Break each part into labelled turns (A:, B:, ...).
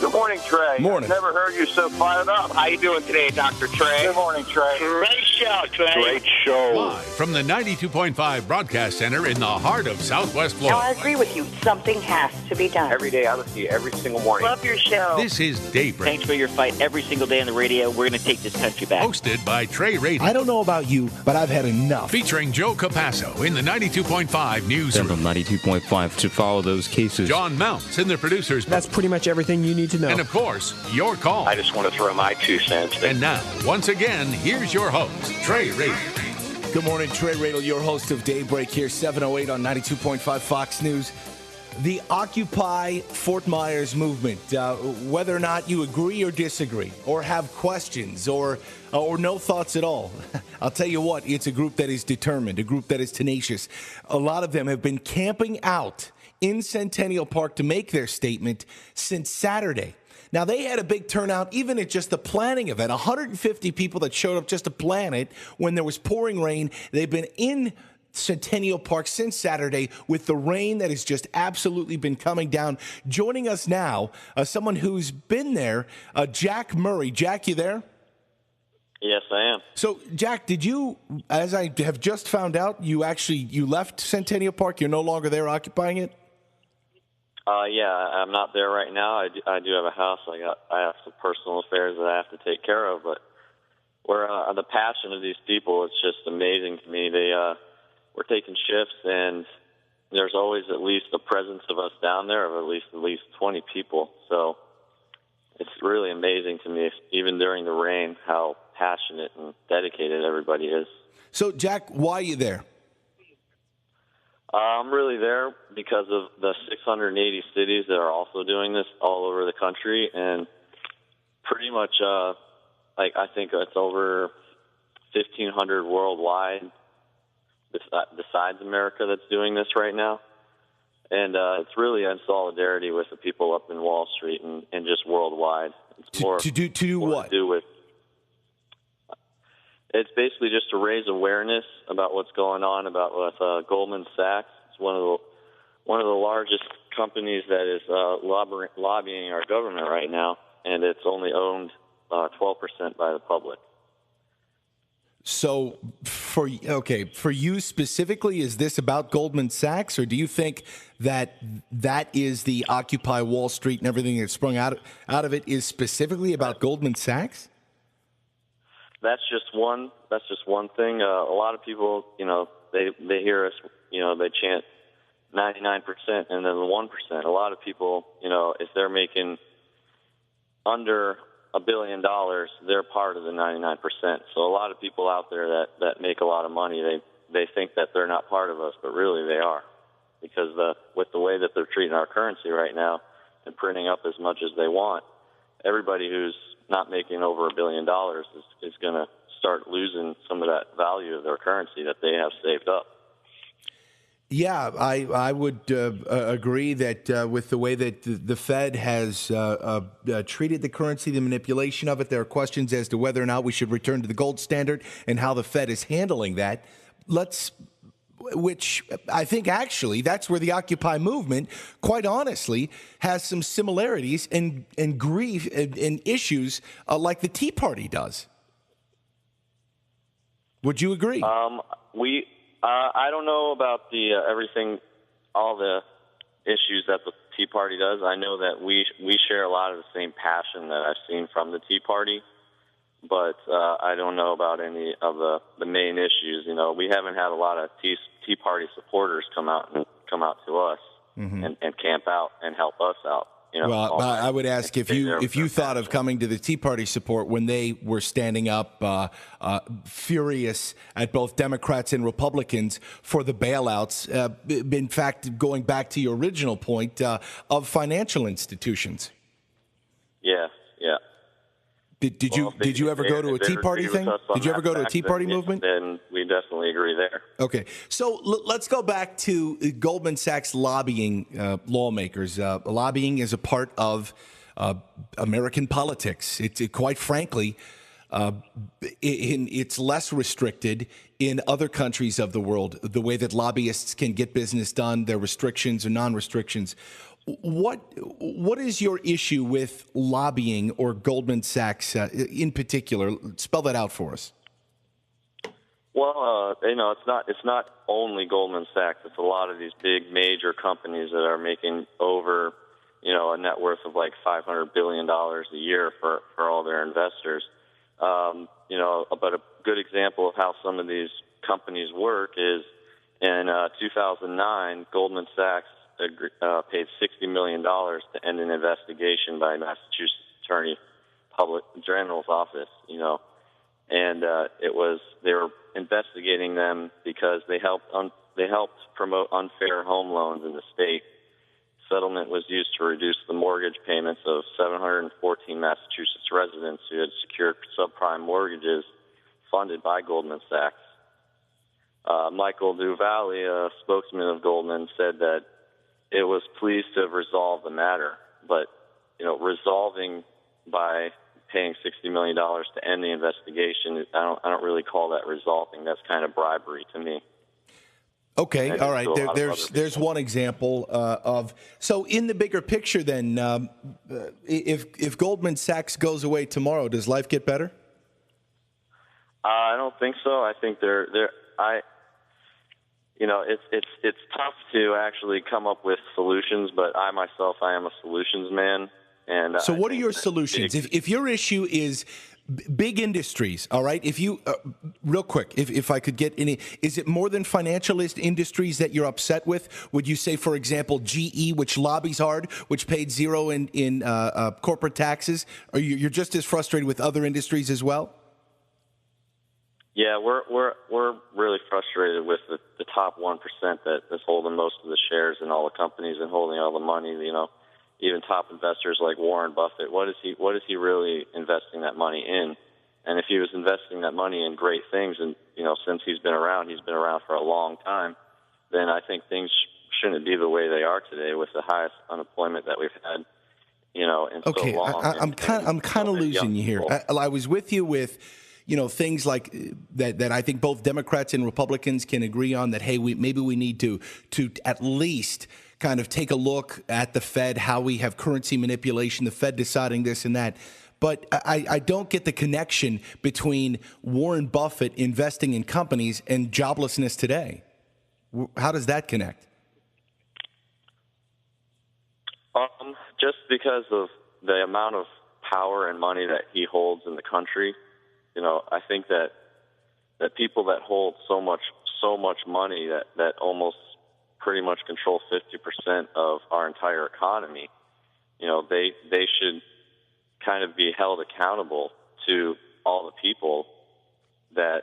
A: Good morning, Trey.
B: Morning.
A: Never heard you so fired up.
C: How you doing today, Dr. Trey?
A: Good morning, Trey.
C: Great show, Trey.
A: Great show.
D: Live from the 92.5 Broadcast Center in the heart of Southwest
E: No, I
D: Florida.
E: agree with you. Something has to be done.
A: Every day I listen to you every single morning.
E: Love your show.
D: This is Daybreak,
C: Thanks for your fight every single day on the radio. We're going to take this country back.
D: hosted by Trey Radel,
B: I don't know about you, but I've had enough.
D: featuring Joe Capasso in the 92.5
F: Then
D: newsroom.
F: from 92.5 to follow those cases.
D: John Mounts in the producer's
G: That's pretty much everything you need to know.
D: and of course, your call.
A: I just want to throw my 2 cents.
D: And now, once again, here's your host, Trey Radel.
B: Good morning, Trey Radel, your host of Daybreak here, 7:08 on 92.5 Fox News. The Occupy Fort Myers movement, whether or not you agree or disagree, or have questions, or no thoughts at all, I'll tell you what, it's a group that is determined, a group that is tenacious. A lot of them have been camping out in Centennial Park to make their statement since Saturday. Now, they had a big turnout, even at just the planning event. 150 people that showed up just to plan it when there was pouring rain. They've been in Centennial Park since Saturday with the rain that has just absolutely been coming down. Joining us now, someone who's been there, Jack Murray. Jack, you there?
H: Yes, I am.
B: So, Jack, did you, as I have just found out, you left Centennial Park? You're no longer there occupying it?
H: Yeah, I'm not there right now. I do have a house. I have some personal affairs that I have to take care of. But the passion of these people, it's just amazing to me. We're taking shifts, and there's always at least a presence of us down there of at least 20 people. So it's really amazing to me, even during the rain, how passionate and dedicated everybody is.
B: So, Jack, why are you there?
H: I'm really there because of the 680 cities that are also doing this all over the country, and pretty much, I think it's over 1,500 worldwide besides America that's doing this right now. And it's really in solidarity with the people up in Wall Street and just worldwide. It's more
B: To do what?
H: To do with. It's basically just to raise awareness about what's going on with Goldman Sachs. It's one of the largest companies that is lobbying our government right now, and it's only owned 12% by the public.
B: So, for you specifically, is this about Goldman Sachs, or do you think that is the Occupy Wall Street and everything that sprung out of it is specifically about Goldman Sachs? That's just one thing. A lot of people, they hear us, they chant 99% and then 1%. A lot of people, if they're making under $1 billion, they're part of the 99%. So a lot of people out there that make a lot of money, they think that they're not part of us, but really they are, because with the way that they're treating our currency right now and printing up as much as they want, everybody who's not making over $1 billion is going to start losing some of that value of their currency that they have saved up. Yeah, I would agree that with the way that the Fed has treated the currency, the manipulation of it, there are questions as to whether or not we should return to the gold standard and how the Fed is handling that. Which I think actually that's where the Occupy movement, quite honestly, has some similarities and grief and issues like the Tea Party does. Would you agree? I don't know about the everything, all the issues that the Tea Party does. I know that we share a lot of the same passion that I've seen from the Tea Party, but I don't know about any of the main issues. We haven't had a lot of Tea Party supporters come out to us and camp out and help us out. Well, I would ask if you thought of coming to the Tea Party support when they were standing up furious at both Democrats and Republicans for the bailouts. In fact, going back to your original point of financial institutions. Yeah. Did you ever go to a Tea Party thing? Did you ever go to a Tea Party movement? Then we definitely agree there. Okay, so let's go back to Goldman Sachs lobbying lawmakers. Lobbying is a part of American politics. Quite frankly, it's less restricted in other countries of the world. The way that lobbyists can get business done, their restrictions or non-restrictions. What is your issue with lobbying or Goldman Sachs in particular? Spell that out for us.
H: Well, it's not only Goldman Sachs. It's a lot of these big major companies that are making over, a net worth of like $500 billion a year for all their investors. But a good example of how some of these companies work is in 2009, Goldman Sachs paid $60 million to end an investigation by Massachusetts Attorney General's office, and they were investigating them because they helped promote unfair home loans in the state. Settlement was used to reduce the mortgage payments of 714 Massachusetts residents who had secured subprime mortgages funded by Goldman Sachs. Michael Duvalli, a spokesman of Goldman, said that it was pleased to have resolved the matter, but resolving by paying $60 million to end the investigation, I don't really call that resolving. That's kind of bribery to me.
B: Okay,
H: And
B: all right. There's one example so in the bigger picture, then, if Goldman Sachs goes away tomorrow, does life get better?
H: I don't think so. I think it's tough to actually come up with solutions, but I myself, I am a solutions man. And
B: so what are your solutions? If your issue is big industries, all right, if you, real quick, if I could get any, is it more than financial industries that you're upset with? Would you say, for example, GE, which lobbies hard, which paid zero in corporate taxes? Or you're just as frustrated with other industries as well?
H: Yeah, we're really frustrated with the top 1% that is holding most of the shares in all the companies and holding all the money. Even top investors like Warren Buffett. What is he really investing that money in? And if he was investing that money in great things, and since he's been around for a long time, then I think things shouldn't be the way they are today with the highest unemployment that we've had. In so long.
B: I'm kind of losing you here. I was with you with things like that I think both Democrats and Republicans can agree on, that, hey, maybe we need to at least kind of take a look at the Fed, how we have currency manipulation, the Fed deciding this and that. But I don't get the connection between Warren Buffett investing in companies and joblessness today. How does that connect?
H: Just because of the amount of power and money that he holds in the country. I think that people that hold so much money that almost pretty much control 50% of our entire economy, they should kind of be held accountable to all the people that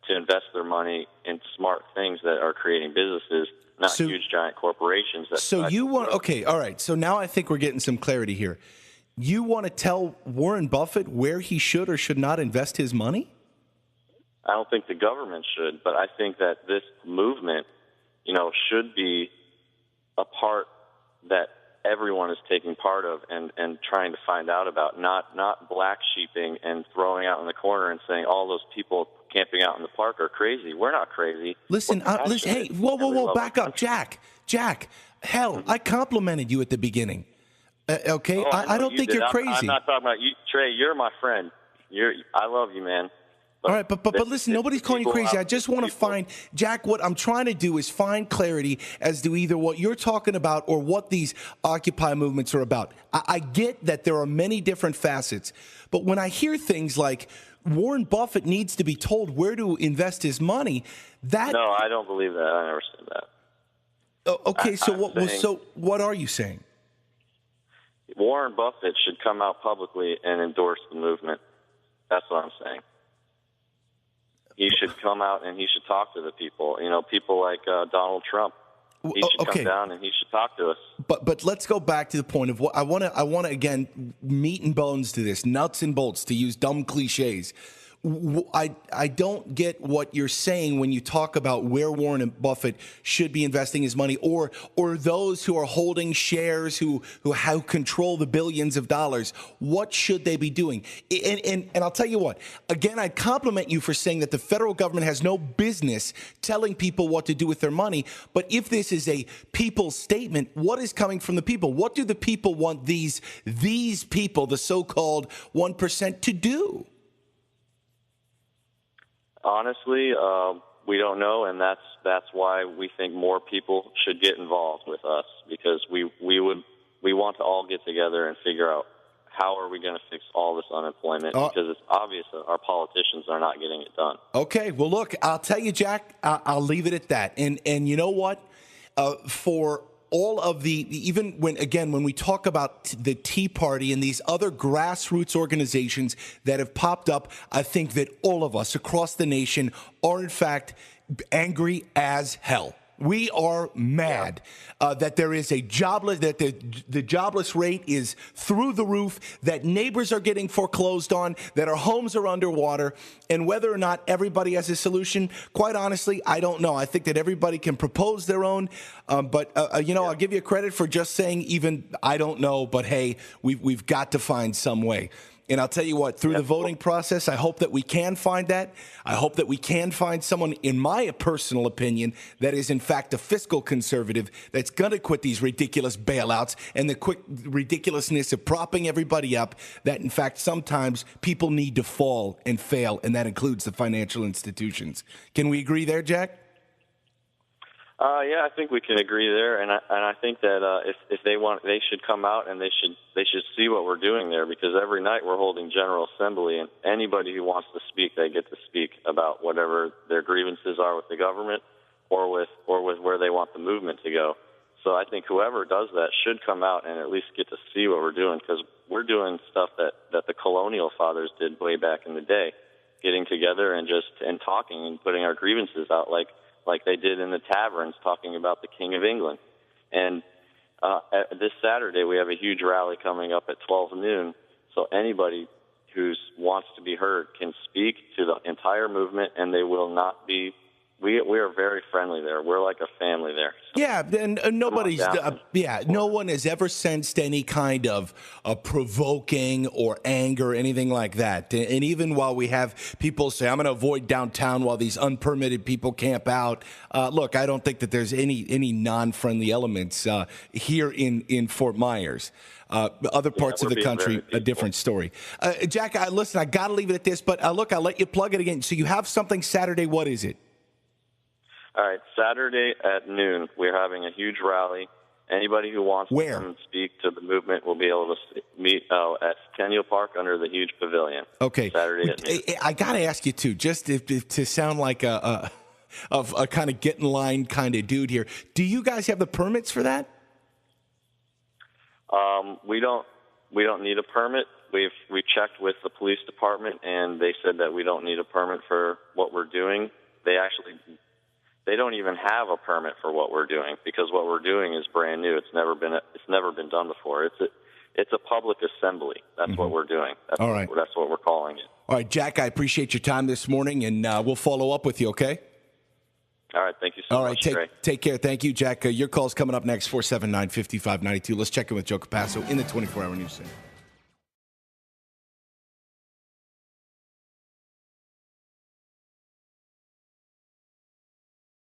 H: to invest their money in smart things that are creating businesses, not huge giant corporations.
B: Okay, all right. So now I think we're getting some clarity here. You want to tell Warren Buffett where he should or should not invest his money?
H: I don't think the government should, but I think that this movement, should be a part that everyone is taking part of and trying to find out about, not black sheeping and throwing out in the corner and saying all those people camping out in the park are crazy. We're not crazy.
B: Listen, hey, whoa, back up, Jack. Hell, I complimented you at the beginning. Okay, I don't think you're crazy.
H: I'm not talking about you, Trey. You're my friend. I love you, man.
B: All right, but listen, nobody's calling you crazy. I just want to find, Jack, what I'm trying to do is find clarity as to either what you're talking about or what these Occupy movements are about. I get that there are many different facets, but when I hear things like Warren Buffett needs to be told where to invest his money, that...
H: No, I don't believe that. I never said that.
B: Okay, so what are you saying?
H: Warren Buffett should come out publicly and endorse the movement. That's what I'm saying. He should come out and he should talk to the people. People like Donald Trump. He should come down and he should talk to us.
B: But let's go back to the point of what I want to again, meat and bones to this, nuts and bolts, to use dumb cliches. I don't get what you're saying when you talk about where Warren Buffett should be investing his money, or those who are holding shares who have control the billions of dollars. What should they be doing? And I'll tell you what. Again, I compliment you for saying that the federal government has no business telling people what to do with their money. But if this is a people's statement, what is coming from the people? What do the people want these people, the so-called 1%, to do?
H: Honestly, we don't know, and that's why we think more people should get involved with us, because we want to all get together and figure out how are we going to fix all this unemployment, because it's obvious that our politicians are not getting it done.
B: Okay, well, look, I'll tell you, Jack, I'll leave it at that. And you know what? For all of even when we talk about the Tea Party and these other grassroots organizations that have popped up, I think that all of us across the nation are, in fact, angry as hell. We are mad that there is a jobless, that the jobless rate is through the roof, that neighbors are getting foreclosed on, that our homes are underwater, and whether or not everybody has a solution, quite honestly, I don't know. I think that everybody can propose their own, but I'll give you credit for just saying even I don't know, but hey, we've got to find some way. And I'll tell you what, through the voting process, I hope that we can find that. I hope that we can find someone, in my personal opinion, that is, in fact, a fiscal conservative that's going to quit these ridiculous bailouts and the quick ridiculousness of propping everybody up, that, in fact, sometimes people need to fall and fail, and that includes the financial institutions. Can we agree there, Jack?
H: Yeah, I think we can agree there, and I think that if they want, they should come out and they should see what we're doing there, because every night we're holding General Assembly, and anybody who wants to speak, they get to speak about whatever their grievances are with the government or with where they want the movement to go. So I think whoever does that should come out and at least get to see what we're doing, because we're doing stuff that the colonial fathers did way back in the day, getting together and talking and putting our grievances out like they did in the taverns, talking about the King of England. And this Saturday we have a huge rally coming up at 12 noon, so anybody who wants to be heard can speak to the entire movement, and they will not be. We are very friendly there. We're like a family there. So
B: yeah, and nobody's. No one has ever sensed any kind of provoking or anger or anything like that. And even while we have people say, "I'm going to avoid downtown," while these unpermitted people camp out. Look, I don't think that there's any non-friendly elements here in Fort Myers. Other parts of the country, a different story. Jack, listen, I got to leave it at this, but look, I'll let you plug it again. So you have something Saturday. What is it?
H: All right, Saturday at noon, we're having a huge rally. Anybody who wants to come and speak to the movement will be able to meet at Centennial Park under the huge pavilion. Okay. Saturday at noon.
B: I got to ask you, too, just to sound like a kind of get in line kind of dude here, do you guys have the permits for that?
H: We don't need a permit. We checked with the police department, and they said that we don't need a permit for what we're doing. They don't even have a permit for what we're doing, because what we're doing is brand new. It's never been done before. It's a public assembly. That's what we're doing. All right. That's what we're calling it.
B: All right, Jack, I appreciate your time this morning, and we'll follow up with you, okay?
H: All right, thank you so much, Trey.
B: Take care. Thank you, Jack. Your call's coming up next, 479-5592. Let's check in with Joe Capasso in the 24-hour news center.